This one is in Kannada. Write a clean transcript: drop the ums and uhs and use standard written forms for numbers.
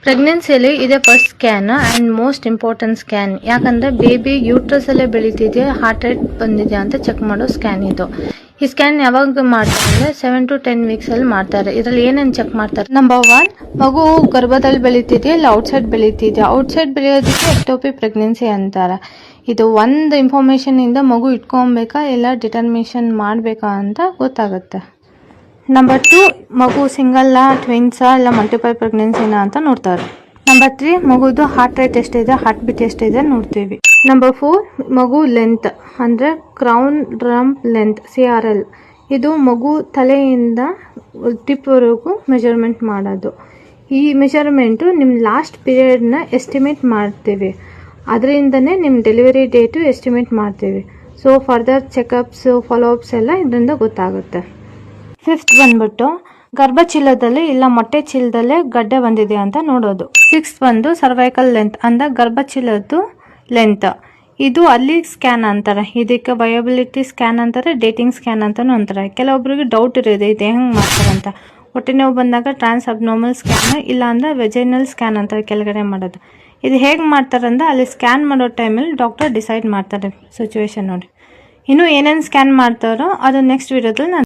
ಪ್ರೆಗ್ನೆನ್ಸಿಯಲ್ಲಿ ಇದೆ first scan and most important scan. ಯಾಕಂದರೆ ಬೇಬಿ ಯೂಟ್ರಸಲ್ಲೇ ಬೆಳೀತಿದೆಯಾ, ಹಾರ್ಟ್ ರೇಟ್ ಬಂದಿದೆಯಾ ಅಂತ ಚೆಕ್ ಮಾಡೋ ಸ್ಕ್ಯಾನ್ ಇದು. ಈ ಸ್ಕ್ಯಾನ್ ಯಾವಾಗ ಮಾಡ್ತಾರೆ ಅಂದರೆ 7 to 10 ವೀಕ್ಸಲ್ಲಿ ಮಾಡ್ತಾರೆ. ಇದರಲ್ಲಿ ಏನೇನು ಚೆಕ್ ಮಾಡ್ತಾರೆ? ನಂಬರ್ 1, ಮಗು ಗರ್ಭದಲ್ಲಿ ಬೆಳೀತಿದೆಯಾ ಇಲ್ಲ ಔಟ್ಸೈಡ್ ಬೆಳೀತಿದೆಯಾ. ಔಟ್ಸೈಡ್ ಬೆಳೆಯೋದಕ್ಕೆ ಎಕ್ಟೋಪಿ ಪ್ರೆಗ್ನೆನ್ಸಿ ಅಂತಾರೆ. ಇದು ಒಂದು ಇನ್ಫಾರ್ಮೇಷನಿಂದ ಮಗು ಇಟ್ಕೊಬೇಕಾ ಇಲ್ಲ ಡಿಟರ್ಮಿನೇಷನ್ ಮಾಡಬೇಕಾ ಅಂತ ಗೊತ್ತಾಗುತ್ತೆ. ನಂಬರ್ 2, ಮಗು ಸಿಂಗಲ್ಲಾ, ಟ್ವಿನ್ಸಾ ಇಲ್ಲ ಮಲ್ಟಿಪಲ್ ಪ್ರೆಗ್ನೆನ್ಸಿನಾ ಅಂತ ನೋಡ್ತಾರೆ. ನಂಬರ್ 3, ಮಗುದು ಹಾರ್ಟ್ ರೇಟ್ ಎಷ್ಟಿದೆ, ಹಾರ್ಟ್ ಬೀಟ್ ಎಷ್ಟಿದೆ ನೋಡ್ತೀವಿ. ನಂಬರ್ 4, ಮಗು ಲೆಂತ್ ಅಂದರೆ ಕ್ರೌನ್ ರಂಪ್ ಲೆಂತ್ CRL. ಇದು ಮಗು ತಲೆಯಿಂದ ಟಿಪ್ವರೆಗೂ ಮೆಜರ್ಮೆಂಟ್ ಮಾಡೋದು. ಈ ಮೆಜರ್ಮೆಂಟು ನಿಮ್ಮ ಲಾಸ್ಟ್ ಪೀರಿಯಡ್ನ ಎಸ್ಟಿಮೇಟ್ ಮಾಡ್ತೀವಿ. ಅದರಿಂದನೇ ನಿಮ್ಮ ಡೆಲಿವರಿ ಡೇಟು ಎಸ್ಟಿಮೇಟ್ ಮಾಡ್ತೀವಿ. ಸೊ ಫರ್ದರ್ ಚೆಕಪ್ಸು ಫಾಲೋಅಪ್ಸ್ ಎಲ್ಲ ಇದರಿಂದ ಗೊತ್ತಾಗುತ್ತೆ. 5th ಬಂದ್ಬಿಟ್ಟು ಗರ್ಭಚೀಲದಲ್ಲಿ ಇಲ್ಲ ಮೊಟ್ಟೆ ಚೀಲದಲ್ಲೇ ಗಡ್ಡೆ ಬಂದಿದೆ ಅಂತ ನೋಡೋದು. 6th ಬಂದು ಸರ್ವೈಕಲ್ ಲೆಂತ್ ಅಂದರೆ ಗರ್ಭಚೀಲದ್ದು ಲೆಂತ್. ಇದು ಅಲ್ಲಿ ಸ್ಕ್ಯಾನ್ ಅಂತಾರೆ. ಇದಕ್ಕೆ ವಯಬಿಲಿಟಿ ಸ್ಕ್ಯಾನ್ ಅಂತಾರೆ, ಡೇಟಿಂಗ್ ಸ್ಕ್ಯಾನ್ ಅಂತಲೂ ಅಂತಾರೆ. ಕೆಲವೊಬ್ರಿಗೆ ಡೌಟ್ ಇರೋದು ಇದು ಹೆಂಗೆ ಮಾಡ್ತಾರೆ ಅಂತ. ಹೊಟ್ಟೆ ನೋವು ಬಂದಾಗ ಟ್ರಾನ್ಸ್ ಅಬ್ನಾರ್ಮಲ್ ಸ್ಕ್ಯಾನ್ ಇಲ್ಲ ಅಂದರೆ ವೆಜೈನಲ್ ಸ್ಕ್ಯಾನ್ ಅಂತಾರೆ ಕೆಳಗಡೆ ಮಾಡೋದು. ಇದು ಹೇಗೆ ಮಾಡ್ತಾರೆ ಅಂದರೆ ಅಲ್ಲಿ ಸ್ಕ್ಯಾನ್ ಮಾಡೋ ಟೈಮಲ್ಲಿ ಡಾಕ್ಟರ್ ಡಿಸೈಡ್ ಮಾಡ್ತಾರೆ ಸಿಚುವೇಶನ್ ನೋಡಿ. ಇನ್ನೂ ಏನೇನು ಸ್ಕ್ಯಾನ್ ಮಾಡ್ತಾರೋ ಅದು ನೆಕ್ಸ್ಟ್ ವೀಡಿಯೋದಲ್ಲಿ ನಾನು